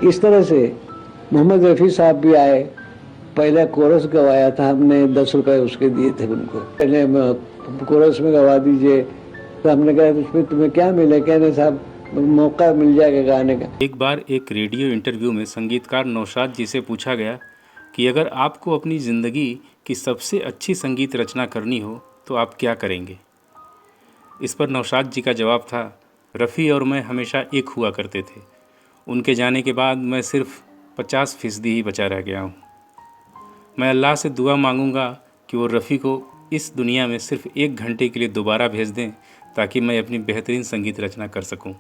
इस तरह से मोहम्मद रफ़ी साहब भी आए, पहला कोरस गवाया था हमने, 10 रुपए उसके दिए थे उनको। पहले कोरस में गवा दीजिए, तो हमने कहा उसमें तुम्हें क्या मिले, कहने साहब मौका मिल जाएगा गाने का। एक बार एक रेडियो इंटरव्यू में संगीतकार नौशाद जी से पूछा गया कि अगर आपको अपनी ज़िंदगी की सबसे अच्छी संगीत रचना करनी हो तो आप क्या करेंगे। इस पर नौशाद जी का जवाब था, रफ़ी और मैं हमेशा एक हुआ करते थे, उनके जाने के बाद मैं सिर्फ 50% ही बचा रह गया हूँ। मैं अल्लाह से दुआ मांगूंगा कि वो रफ़ी को इस दुनिया में सिर्फ 1 घंटे के लिए दोबारा भेज दें ताकि मैं अपनी बेहतरीन संगीत रचना कर सकूं।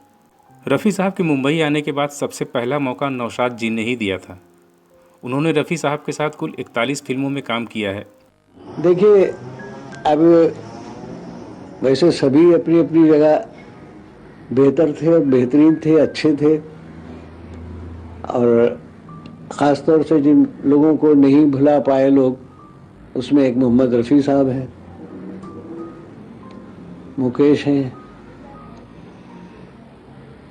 रफ़ी साहब के मुंबई आने के बाद सबसे पहला मौका नौशाद जी ने ही दिया था। उन्होंने रफ़ी साहब के साथ कुल 41 फिल्मों में काम किया है। देखिए, अब वैसे सभी अपनी अपनी जगह बेहतर थे और बेहतरीन थे, अच्छे थे, और ख़ास तौर से जिन लोगों को नहीं भुला पाए लोग, उसमें एक मोहम्मद रफ़ी साहब हैं, मुकेश हैं,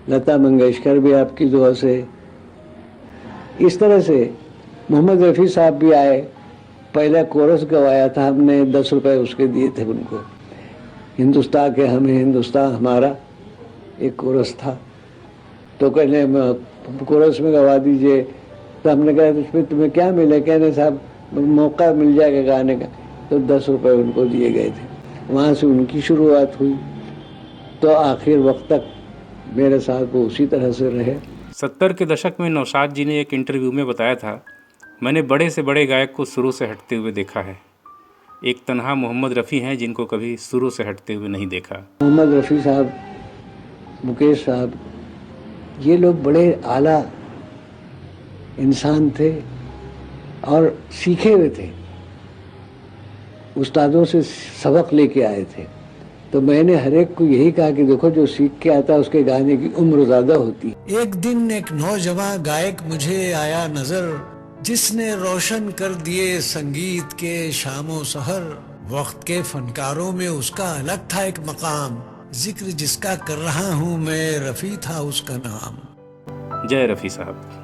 लता मंगेशकर भी आपकी दुआ से। इस तरह से मोहम्मद रफ़ी साहब भी आए, पहला कोरस गवाया था हमने, 10 रुपए उसके दिए थे उनको। हिंदुस्तान के हमें हिंदुस्तान हमारा एक कोरस था, तो कहने कोरस में गवा दीजिए, तो हमने कहा उसमें तुम्हें क्या मिले, कहने साहब मौका मिल जाएगा गाने का, तो 10 रुपए उनको दिए गए थे। वहाँ से उनकी शुरुआत हुई, तो आखिर वक्त तक मेरे साथ वो उसी तरह से रहे। 70 के दशक में नौशाद जी ने एक इंटरव्यू में बताया था, मैंने बड़े से बड़े गायक को सुरों से हटते हुए देखा है, एक तन्हा मोहम्मद रफ़ी हैं जिनको कभी सुरों से हटते हुए नहीं देखा। मोहम्मद रफ़ी साहब, मुकेश साहब, ये लोग बड़े आला इंसान थे और सीखे हुए थे, उस्तादों से सबक लेके आए थे। तो मैंने हर एक को यही कहा कि देखो, जो सीख के आता है उसके गाने की उम्र ज़्यादा होती है। एक दिन एक नौजवान गायक मुझे आया नजर, जिसने रोशन कर दिए संगीत के शामो सहर। वक्त के फनकारों में उसका अलग था एक मकाम, जिक्र जिसका कर रहा हूँ मैं, रफ़ी था उसका नाम। जय रफ़ी साहब।